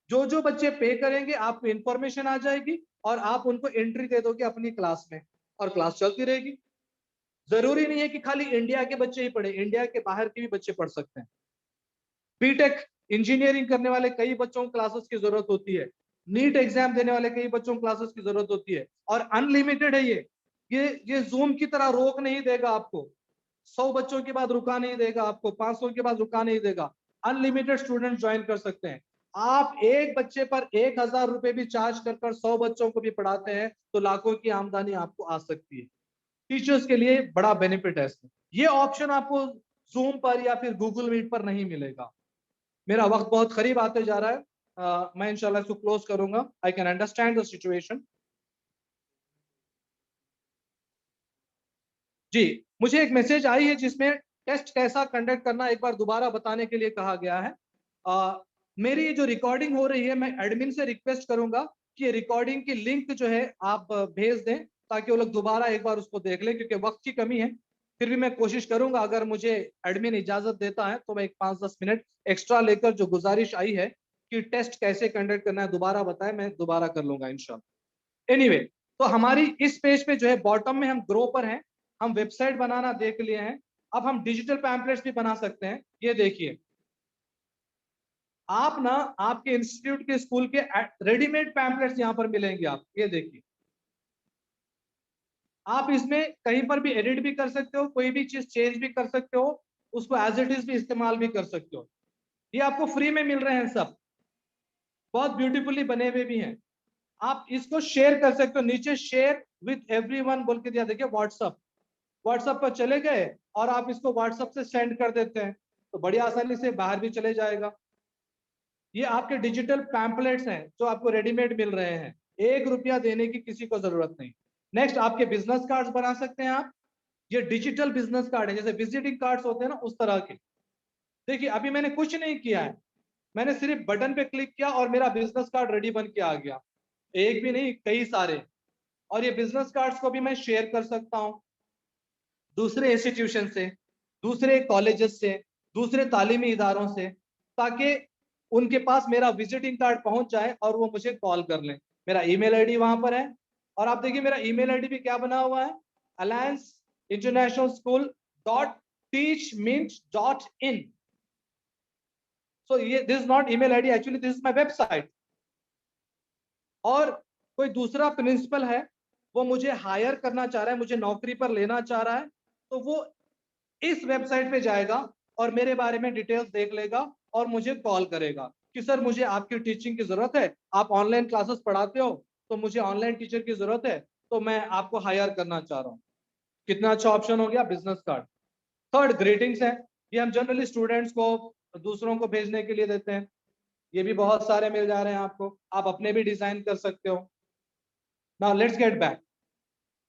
जो जो बच्चे पे करेंगे आपको इंफॉर्मेशन आ जाएगी और आप उनको एंट्री दे दोगे अपनी क्लास में, और क्लास चलती रहेगी। जरूरी नहीं है कि खाली इंडिया के बच्चे ही पढ़े, इंडिया के बाहर के भी बच्चे पढ़ सकते हैं। बीटेक इंजीनियरिंग करने वाले कई बच्चों को क्लासेस की जरूरत होती है, नीट एग्जाम देने वाले कई बच्चों को क्लासेस की जरूरत होती है, और अनलिमिटेड है ये जूम की तरह रोक नहीं देगा आपको। 100 बच्चों के बाद रुका नहीं देगा आपको, 500 के बाद रुका नहीं देगा। अनलिमिटेड स्टूडेंट ज्वाइन कर सकते हैं। आप एक बच्चे पर 1,000 रुपए भी चार्ज कर 100 बच्चों को भी पढ़ाते हैं तो लाखों की आमदनी आपको आ सकती है। टीचर्स के लिए बड़ा बेनिफिट है इसमें। ये ऑप्शन आपको जूम पर या फिर गूगल मीट पर नहीं मिलेगा। मेरा वक्त बहुत करीब आते जा रहा है, मैं इंशाल्लाह इसको क्लोज करूंगा। I can understand the situation. जी, मुझे एक मैसेज आई है जिसमें टेस्ट कैसा कंडक्ट करना एक बार दोबारा बताने के लिए कहा गया है। मेरी ये जो रिकॉर्डिंग हो रही है, मैं एडमिन से रिक्वेस्ट करूंगा कि रिकॉर्डिंग की लिंक जो है आप भेज दें ताकि वो लोग दोबारा एक बार उसको देख लें, क्योंकि वक्त की कमी है। फिर भी मैं कोशिश करूंगा, अगर मुझे एडमिन इजाजत देता है तो मैं एक 5-10 मिनट एक्स्ट्रा लेकर जो गुजारिश आई है कि टेस्ट कैसे कंडक्ट करना है दोबारा बताएं, मैं दोबारा कर लूंगा इंशाल्लाह। एनीवे, तो हमारी इस पेज पे जो है बॉटम में हम ग्रो पर हैं, हम वेबसाइट बनाना देख लिए हैं। अब हम डिजिटल पैम्पलेट्स भी बना सकते हैं। ये देखिए आप ना, आपके इंस्टीट्यूट के स्कूल के रेडीमेड पैम्पलेट्स यहां पर मिलेंगे। आप ये देखिए, आप इसमें कहीं पर भी एडिट भी कर सकते हो, कोई भी चीज चेंज भी कर सकते हो, उसको एज इट इज भी इस्तेमाल भी कर सकते हो। ये आपको फ्री में मिल रहे हैं सब, बहुत ब्यूटीफुली बने हुए भी हैं। आप इसको शेयर कर सकते हो, नीचे शेयर विथ एवरीवन बोल के दिया, देखिए व्हाट्सएप। व्हाट्सएप पर चले गए और आप इसको व्हाट्सएप से सेंड कर देते हैं तो बड़ी आसानी से बाहर भी चले जाएगा। ये आपके डिजिटल पैम्पलेट्स हैं जो आपको रेडीमेड मिल रहे हैं, 1 रुपया देने की किसी को जरूरत नहीं। नेक्स्ट, आपके बिजनेस कार्ड्स बना सकते हैं आप। ये डिजिटल बिजनेस कार्ड है, जैसे विजिटिंग कार्ड्स होते हैं ना, उस तरह के। देखिए अभी मैंने कुछ नहीं किया है, मैंने सिर्फ बटन पे क्लिक किया और मेरा बिजनेस कार्ड रेडी बन के आ गया। एक भी नहीं, कई सारे। और ये बिजनेस कार्ड्स को भी मैं शेयर कर सकता हूं दूसरे इंस्टीट्यूशन से, दूसरे कॉलेजेस से, दूसरे तालीमी इदारों से, ताकि उनके पास मेरा विजिटिंग कार्ड पहुंच जाए और वो मुझे कॉल कर लें। मेरा ईमेल आईडी वहां पर है, और आप देखिए मेरा ईमेल आईडी भी क्या बना हुआ है, allianceinternationalschool.teachmint.in। so this is not email id, actually this is my website। और कोई दूसरा प्रिंसिपल है, वो मुझे हायर करना चाह रहा है, मुझे नौकरी पर लेना चाह रहा है, तो वो इस वेबसाइट पे जाएगा और मेरे बारे में डिटेल्स देख लेगा और मुझे कॉल करेगा कि सर मुझे आपकी टीचिंग की जरूरत है, आप ऑनलाइन क्लासेस पढ़ाते हो, तो मुझे ऑनलाइन टीचर की जरूरत है, तो मैं आपको हायर करना चाह रहा हूँ। कितना अच्छा ऑप्शन हो गया, बिजनेस कार्ड। थर्ड, ग्रीटिंग्स है, ये हम जनरली स्टूडेंट्स को दूसरों को भेजने के लिए देते हैं, ये भी बहुत सारे मिल जा रहे हैं आपको, आप अपने भी डिजाइन कर सकते हो। Now let's get back.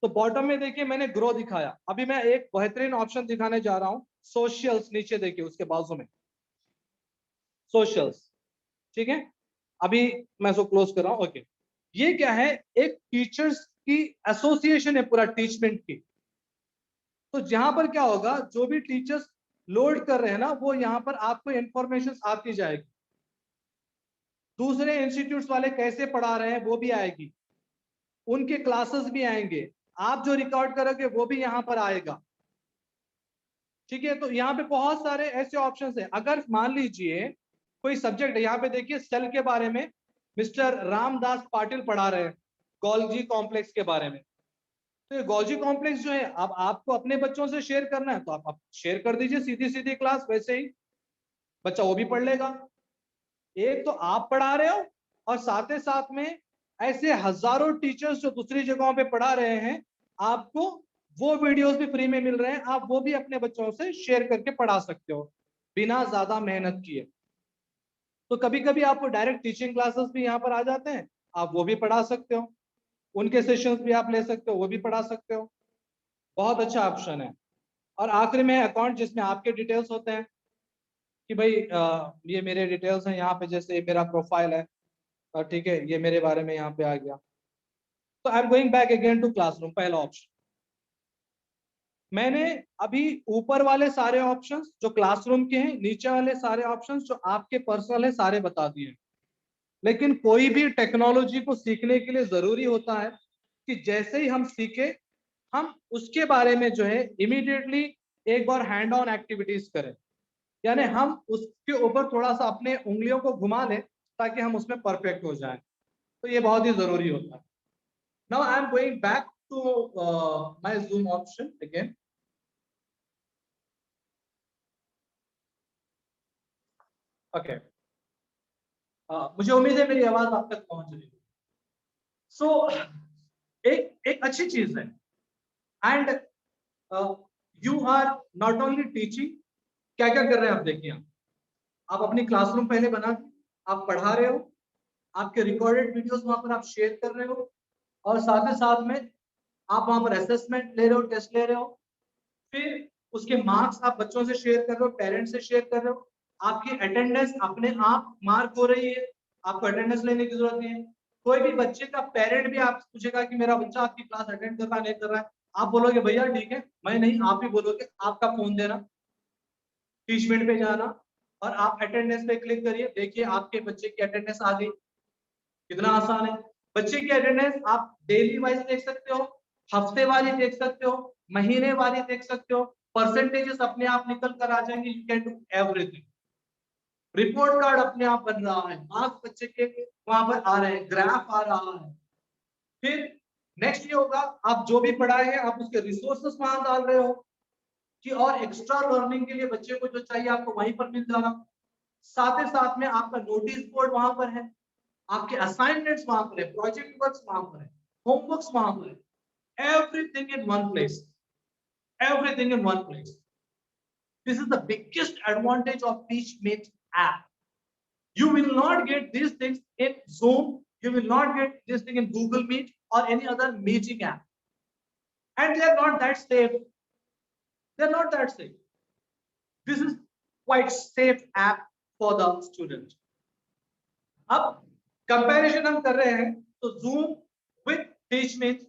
तो बॉटम में देखिए मैंने ग्रो दिखाया, अभी मैं एक बेहतरीन ऑप्शन दिखाने जा रहा हूं, सोशल्स। नीचे देखिए उसके बाजू में सोशल्स, ठीक है, अभी मैं इसको क्लोज कर रहा हूं। ओके, ये क्या है, एक टीचर्स की एसोसिएशन है पूरा टीचमेंट की। तो जहां पर क्या होगा, जो भी टीचर्स लोड कर रहे हैं ना, वो यहां पर आपको इंफॉर्मेशन आती जाएगी, दूसरे इंस्टीट्यूट्स वाले कैसे पढ़ा रहे हैं वो भी आएगी, उनके क्लासेस भी आएंगे, आप जो रिकॉर्ड करोगे वो भी यहां पर आएगा, ठीक है। तो यहाँ पे बहुत सारे ऐसे ऑप्शंस हैं। अगर मान लीजिए कोई सब्जेक्ट है, यहाँ पे देखिए सेल के बारे में मिस्टर रामदास पाटिल पढ़ा रहे हैं, गोल्जी कॉम्प्लेक्स के बारे में। तो ये गोल्जी कॉम्प्लेक्स जो है, अब आपको अपने बच्चों से शेयर करना है तो आप शेयर कर दीजिए, सीधी सीधी क्लास, वैसे ही बच्चा वो भी पढ़ लेगा। एक तो आप पढ़ा रहे हो, और साथ ही साथ में ऐसे हजारों टीचर्स जो दूसरी जगहों पे पढ़ा रहे हैं, आपको वो वीडियोस भी फ्री में मिल रहे हैं, आप वो भी अपने बच्चों से शेयर करके पढ़ा सकते हो बिना ज्यादा मेहनत किए। तो कभी कभी आपको डायरेक्ट टीचिंग क्लासेस भी यहाँ पर आ जाते हैं, आप वो भी पढ़ा सकते हो, उनके सेशंस भी आप ले सकते हो, वो भी पढ़ा सकते हो, बहुत अच्छा ऑप्शन है। और आखिरी में अकाउंट, जिसमें आपके डिटेल्स होते हैं कि भाई ये मेरे डिटेल्स हैं, यहाँ पे जैसे मेरा प्रोफाइल है, ठीक है, ये मेरे बारे में यहाँ पे आ गया। तो I am going back again to classroom, पहला ऑप्शन। मैंने अभी ऊपर वाले सारे ऑप्शंस जो क्लासरूम के हैं, नीचे वाले सारे ऑप्शंस जो आपके पर्सनल है, सारे बता दिए। लेकिन कोई भी टेक्नोलॉजी को सीखने के लिए जरूरी होता है कि जैसे ही हम सीखे, हम उसके बारे में जो है इमीडिएटली एक बार हैंड ऑन एक्टिविटीज करें, यानी हम उसके ऊपर थोड़ा सा अपने उंगलियों को घुमा लें ताकि हम उसमें परफेक्ट हो जाएं। तो ये बहुत ही जरूरी होता है। Now I am going back to my Zoom option again. Okay, मुझे उम्मीद है मेरी आवाज आप तक पहुंच रही है। सो एक अच्छी चीज है, and you are not only teaching, क्या क्या कर रहे हैं आप देखिए, आप अपनी क्लासरूम पहले बना के आप पढ़ा रहे हो, आपके रिकॉर्डेड वीडियोस वहां पर आप शेयर कर रहे हो, और साथ ही साथ में आप वहां पर असेसमेंट ले रहे हो, टेस्ट ले रहे हो, फिर उसके मार्क्स आप बच्चों से शेयर कर रहे हो, पेरेंट्स से शेयर कर रहे हो, आपकी अटेंडेंस अपने आप मार्क हो रही है, आपको अटेंडेंस लेने की जरूरत नहीं है। कोई भी बच्चे का पेरेंट भी आप पूछेगा कि मेरा बच्चा आपकी क्लास अटेंड कर रहा है नहीं कर रहा है, आप बोलोगे भैया ठीक है, मैं नहीं, आप ही बोलोगे, आपका फोन देना, टीचमेंट पे जाना, और आप अटेंडेंस पे क्लिक करिए, देखिए आपके बच्चे की अटेंडेंस आ गई। कितना आसान है। बच्चे की अटेंडेंस आप डेली वाइज देख सकते हो, हफ्ते वाली देख सकते हो, महीने वाली देख सकते हो, परसेंटेजेस अपने आप निकल कर आ जाएंगे, you can do everything. Report card अपने आप बन रहा है, मार्क्स बच्चे के वहां पर आ रहे हैं, ग्राफ आ रहा है। फिर नेक्स्ट ये होगा, आप जो भी पढ़ाए हैं आप उसके रिसोर्सेस वहां डाल रहे हो कि और एक्स्ट्रा लर्निंग के लिए बच्चे को जो चाहिए आपको वहीं पर मिल जाना। साथ ही साथ में आपका नोटिस बोर्ड वहां पर है, आपके असाइनमेंट्स वहां पर है, प्रोजेक्ट वर्क्स वहां पर है, होमवर्क्स वहां पर है, everything in one place, everything in one place. This is the biggest advantage of TeachMate app. You will not get these things in Zoom, you will not get this thing in Google Meet or any other meeting app, and they are not that safe. They are not that safe. This is quite safe app for the student. अब कंपैरिजन हम कर रहे हैं, तो Zoom with TeachMate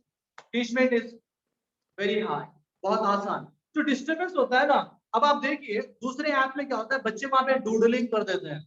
is very high, बहुत आसान। जो डिस्टर्बेंस होता है ना, अब आप देखिए दूसरे ऐप में क्या होता है, बच्चे वहां पे डूडलिंग कर देते हैं,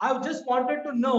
I just wanted to know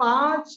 5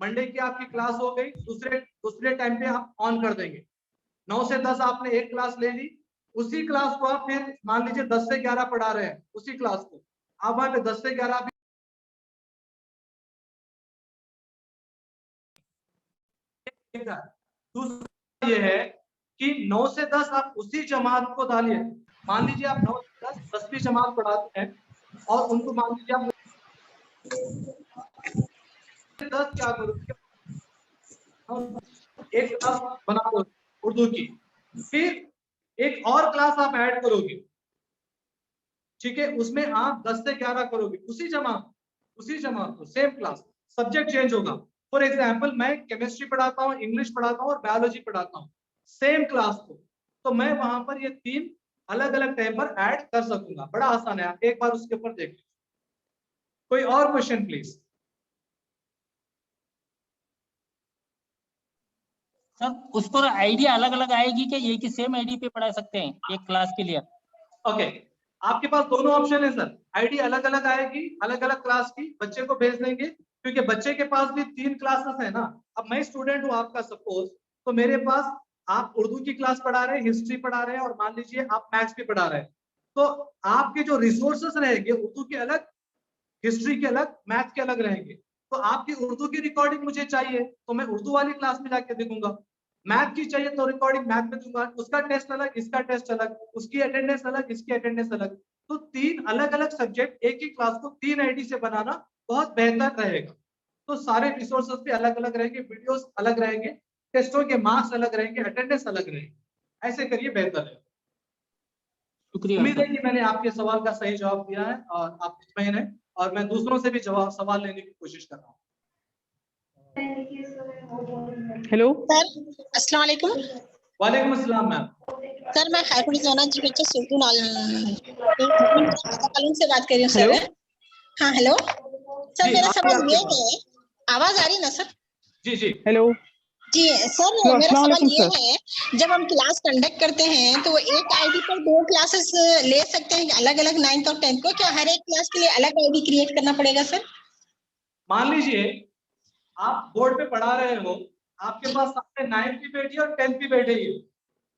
Monday की आपकी क्लास हो गई, दूसरे टाइम पे आप ऑन कर देंगे। 9 से 10 आपने एक क्लास ले ली, उसी क्लास को आप फिर मान लीजिए 10 से 11 पढ़ा रहे हैं, उसी क्लास को आप वहां पे 10 से 11 दूसरा ये है कि 9 से 10 आप उसी जमात को डालिए। मान लीजिए आप 9 से 10 10वीं जमात पढ़ाते हैं और उनको मान लीजिए आप 10 क्या करोगे, एक क्लास बना दो उर्दू की, फिर एक और क्लास आप ऐड करोगे, ठीक है, उसमें आप 10 से 11 करोगे, उसी जमात को सेम क्लास, सब्जेक्ट चेंज होगा। फॉर एग्जाम्पल मैं केमिस्ट्री पढ़ाता हूँ, इंग्लिश पढ़ाता हूँ और बायोलॉजी पढ़ाता हूँ, सेम क्लास को, तो मैं वहां पर ये 3 अलग अलग टाइम पर ऐड कर सकूंगा। बड़ा आसान है, आप एक बार उसके ऊपर देख लीजिए। कोई और क्वेश्चन प्लीज। सर उस पर आईडी अलग अलग आएगी क्या, ये कि सेम आईडी पे पढ़ा सकते हैं एक क्लास के लिए? ओके, आपके पास दोनों ऑप्शन है सर, आईडी अलग अलग आएगी, अलग अलग क्लास की बच्चे को भेज देंगे, क्योंकि बच्चे के पास भी 3 क्लासेस है ना। अब मैं स्टूडेंट हूँ आपका सपोज, तो मेरे पास आप उर्दू की क्लास पढ़ा रहे हैं, हिस्ट्री पढ़ा रहे हैं और मान लीजिए आप मैथ्स भी पढ़ा रहे हैं, तो आपके जो रिसोर्सेस रहेंगे उर्दू के अलग, हिस्ट्री के अलग, मैथ के अलग रहेंगे। तो आपकी उर्दू की रिकॉर्डिंग मुझे चाहिए तो मैं उर्दू वाली क्लास में जाके देखूंगा, मैथ की चाहिए तो रिकॉर्डिंग मैथ में दूंगा, उसका टेस्ट अलग, इसका टेस्ट अलग, उसकी अटेंडेंस अलग, इसकी अटेंडेंस अलग। तो 3 अलग अलग सब्जेक्ट एक ही क्लास को 3 आईडी से बनाना बहुत बेहतर रहेगा। तो सारे रिसोर्सेज भी अलग अलग रहेंगे, वीडियोस अलग रहेंगे, टेस्टों के मार्क्स अलग रहेंगे, अटेंडेंस अलग रहेगी, ऐसे करिए बेहतर है। शुक्रिया उम्मीद है सर। कि मैंने आपके सवाल का सही जवाब दिया है और आप मुतमईन हैं, और मैं दूसरों से भी सवाल लेने की कोशिश कर रहा हूँ। हेलो सर, अस्सलाम वालेकुम। वालेकुम अस्सलाम मैम। सर मैं खैरुल ज़ोना जी बच्चे सुल्तान आलम से बात कर रही हूँ सर। हेलो। हाँ हेलो सर, जी, मेरा आगे सवाल आपके ये पास। है, आवाज आ रही ना सर? जी जी हेलो। जी सर, हेलो, मेरा अस्सलाम सवाल वालेकुम ये सर। है, जब हम क्लास कंडक्ट करते हैं तो एक आईडी पर 2 क्लासेस ले सकते हैं अलग अलग 9th और 10th को, क्या हर एक क्लास के लिए अलग आईडी क्रिएट करना पड़ेगा सर? मान लीजिए आप बोर्ड पे पढ़ा रहे हो, आपके पास सामने 9th भी बैठी है और 10th भी बैठी है,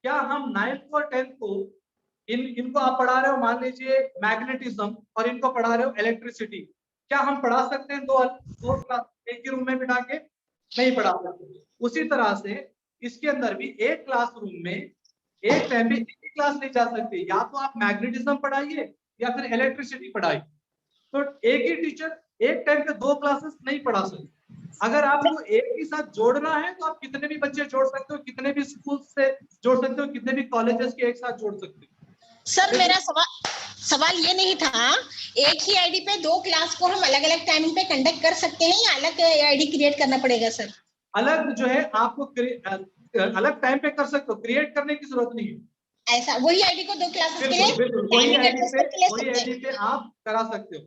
क्या हम 9th और 10th को इनको आप पढ़ा रहे हो, मान लीजिए मैग्नेटिज्म, और इनको पढ़ा रहे हो इलेक्ट्रिसिटी, क्या हम पढ़ा सकते हैं दो क्लास एक ही रूम में बिठा के? नहीं पढ़ा सकते। उसी तरह से इसके अंदर भी एक क्लासरूम में एक टाइम में एक ही क्लास नहीं जा सकती, या तो आप मैग्नेटिज्म पढ़ाइए या फिर इलेक्ट्रिसिटी पढ़ाइए। तो एक ही टीचर एक टाइम पे 2 क्लासेस नहीं पढ़ा सकते। अगर आपको एक ही साथ जोड़ना है तो आप कितने भी बच्चे जोड़ सकते हो, कितने भी स्कूल से जोड़ सकते हो, कितने भी कॉलेजेस के एक साथ जोड़ सकते हो। सर मेरा सवाल ये नहीं था, एक ही आईडी पे 2 क्लास को हम अलग अलग टाइमिंग पे कंडक्ट कर सकते हैं या अलग आईडी क्रिएट करना पड़ेगा सर? अलग जो है आपको अलग टाइम पे कर सकते हो, क्रिएट करने की जरूरत नहीं है। ऐसा वही आईडी को 2 क्लासेस के बिल्कुल लिए बिल्कुल, टाइमिंग एडजस्ट करके ले वही सकते आईडी हैं। पे आप करा सकते हो।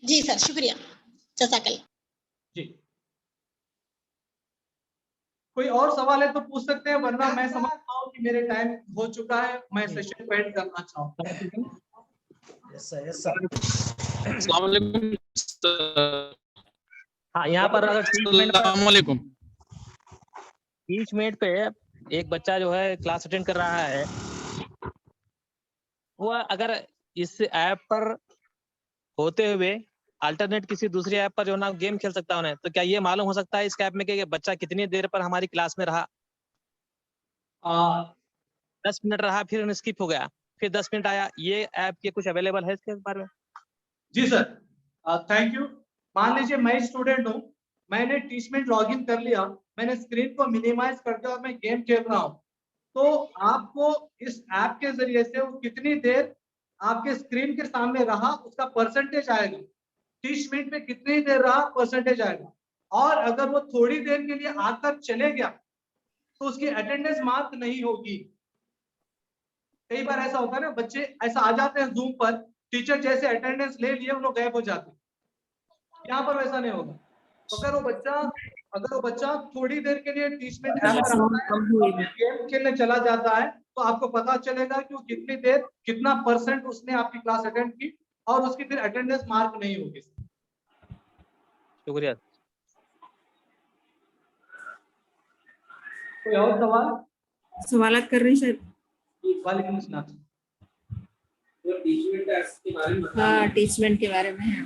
जी सर, शुक्रिया, जज़ाकल्लाह। जी, कोई और सवाल है तो पूछ सकते हैं, वरना मैं समझता हूँ कि मेरे टाइम हो चुका है, मैं सेशन को एंड करना चाहूँगा। अस्सलाम वालेकुम सर। हाँ, यहाँ पर अगर 30 मिनट पे एक बच्चा जो है क्लास अटेंड कर रहा है, वो अगर इस ऐप पर होते हुए अल्टरनेट किसी दूसरी ऐप पर जो ना गेम खेल सकता है, तो क्या ये मालूम हो सकता है इस ऐप में कि बच्चा कितनी देर पर हमारी क्लास में रहा? 10 मिनट रहा, फिर स्किप हो गया, फिर 10 मिनट आया, ये ऐप के कुछ अवेलेबल है इसके बारे में? जी सर, थैंक यू। मान लीजिए मैं स्टूडेंट हूँ, मैंने टीचमेंट लॉगिन कर लिया, मैंने स्क्रीन को मिनिमाइज कर दिया और मैं गेम खेल रहा हूँ, तो आपको इस ऐप के जरिए से वो कितनी देर आपके स्क्रीन के सामने रहा उसका परसेंटेज आएगा। 30 मिनट में कितनी देर रहा परसेंटेज आएगा, और अगर वो थोड़ी देर के लिए आकर चले गया तो उसकी अटेंडेंस मार्क नहीं होगी। कई बार ऐसा होता है ना, बच्चे ऐसा आ जाते हैं जूम पर, टीचर जैसे अटेंडेंस ले लिए उन लोग गायब हो जाते हैं। यहाँ पर वैसा नहीं होगा। अगर वो बच्चा थोड़ी देर के लिए टीचमेंट ऐप पर आता है और गेम खेलने चला जाता है, तो आपको पता चलेगा कि वो कितनी देर कितना परसेंट उसने आपकी क्लास अटेंड की, और उसकी फिर अटेंडेंस मार्क नहीं होगी। शुक्रिया। कोई और सवाल? सवालत कर रही सर। वालेकुम अस्सलाम। हाँ टीचमेंट के बारे में है।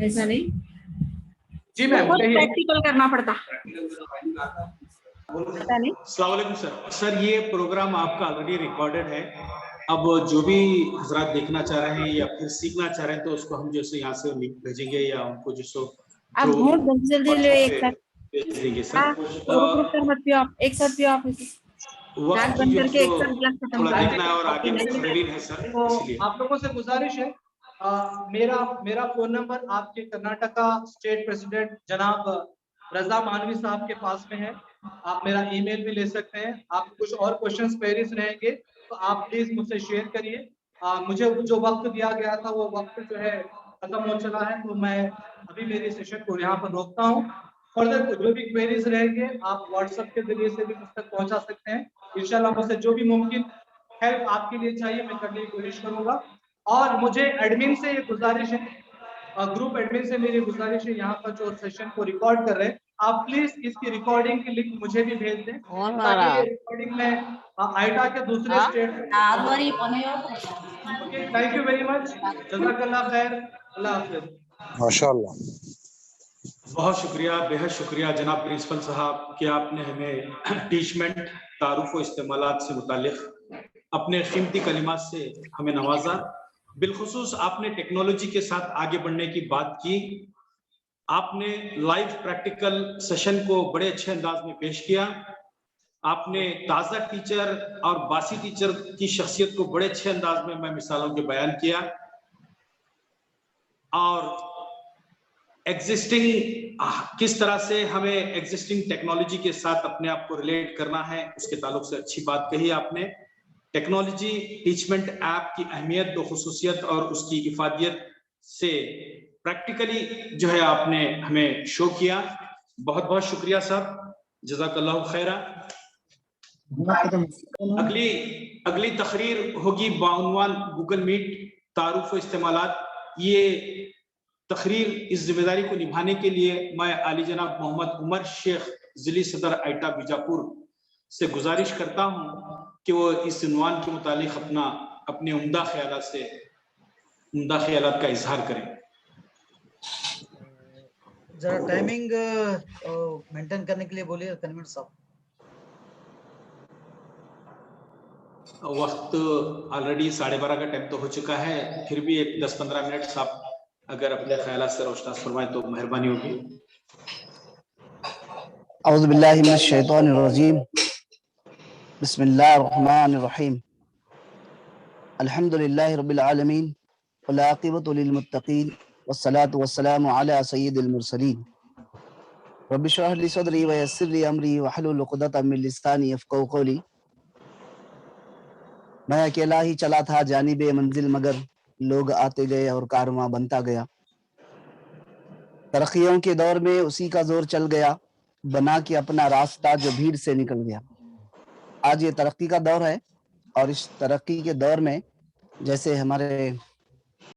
ऐसा नहीं, जी मैम कहिए। प्रैक्टिकल करना पड़ता। अस्सलाम वालेकुम सर। सर ये प्रोग्राम आपका ऑलरेडी रिकॉर्डेड है। अब जो भी हजरात देखना चाह रहे हैं या फिर सीखना चाह रहे हैं तो उसको हम जैसे यहाँ से लिंक भेजेंगे या उनको आप बहुत जल्दी ले एक साथ भेज देंगे हाँ, सर। रुक कर मत पियो आप, एक साथ पियो आप। वक्त बंद की करके एक जो साथ गिलास खत्म थोड़ा कर देखना है और आगे मुखर्रीन है सर, तो इसलिए आप लोगों से गुजारिश है, मेरा फोन नंबर आपके कर्नाटका स्टेट प्रेसिडेंट जनाब रजा मानवी साहब के पास में है। आप मेरा ईमेल भी ले सकते हैं। आप कुछ और क्वेश्चंस क्वेरीज रहेंगे तो आप प्लीज मुझसे शेयर करिए। मुझे जो वक्त दिया गया था वो वक्त जो है खत्म हो चला है, तो मैं अभी मेरी सेशन को यहाँ पर रोकता हूँ। फर्दर जो भी क्वेरीज रहेंगे आप व्हाट्सएप के जरिए से भी मुझ तक पहुंचा सकते हैं। इंशाल्लाह मुझसे जो भी मुमकिन हेल्प आपके लिए चाहिए मैं करने की कोशिश करूंगा। और मुझे एडमिन से ये गुजारिश है, ग्रुप एडमिन से मेरी गुजारिश है, यहाँ पर जो सेशन को रिकॉर्ड कर रहे हैं आप प्लीज इसकी रिकॉर्डिंग की लिंक मुझे भी भेज दें ताकि ये रिकॉर्डिंग में आईटा के दूसरे state. Thank you very much, जज़ाकल्लाह खैर, अल्लाह हाफिज। माशाअल्लाह। बहुत शुक्रिया, बेहद शुक्रिया जनाब प्रिंसिपल साहब कि आपने हमें टीचमेंट तारुफ व इस्तेमालात से मुतालिक अपने कीमती कलिमात से हमें नवाजा। बिलखुसूस आपने टेक्नोलॉजी के साथ आगे बढ़ने की बात की। आपने लाइव प्रैक्टिकल सेशन को बड़े अच्छे अंदाज में पेश किया। आपने ताज़ा टीचर और बासी टीचर की शख्सियत को बड़े अच्छे अंदाज में मैं मिसालों के बयान किया। और एग्जिस्टिंग किस तरह से हमें एग्जिस्टिंग टेक्नोलॉजी के साथ अपने आप को रिलेट करना है उसके ताल्लुक से अच्छी बात कही आपने। टेक्नोलॉजी टीचमेंट ऐप की अहमियत व खुसूसियत और उसकी इफादियत से प्रैक्टिकली जो है आपने हमें शो किया। बहुत बहुत शुक्रिया साहब, जज़ाकल्लाहु खैरा। अगली तकरीर होगी बाउनवान गूगल मीट तारुफ व इस्तेमालात। ये तकरीर इस जिम्मेदारी को निभाने के लिए मैं आली जनाब मोहम्मद उमर शेख जिली सदर आईटा बीजापुर से गुजारिश करता हूँ कि वो इस उन्वान के मुतालिक अपने उम्दा ख्यालात का इजहार करें। जरा टाइमिंग मेंटेन करने के लिए बोलिए कन्वीनर साहब। वक्त ऑलरेडी 12:30 का टाइम तो हो चुका है, फिर भी एक 10-15 मिनट साहब अगर अपने ख्यालात से रोशनास फरमाएं तो मेहरबानी होगी। औज़ु बिल्लाहि मिनश शैतानिर रजीम, बिस्मिल्लाहिर रहमानिर रहीम, अल्हम्दुलिल्लाहि रब्बिल आलमीन वल आक़िबतु लिल मुत्तक़ीन वस्सलातु वस्सलामु अला सय्यिदिल मुरसलीन रब्बि इश्रह ली सदरी व यस्सिर ली अमरी वहलुल उक़दतम मिन लिसानी यफ़क़हू क़ौली। मैं अकेला ही चला था जानिबे मंजिल, मगर लोग आते गए और कारवां बनता गया। तरक्कियों के दौर में उसी का जोर चल गया, बना के अपना रास्ता जो भीड़ से निकल गया। आज ये तरक्की का दौर है और इस तरक्की के दौर में जैसे हमारे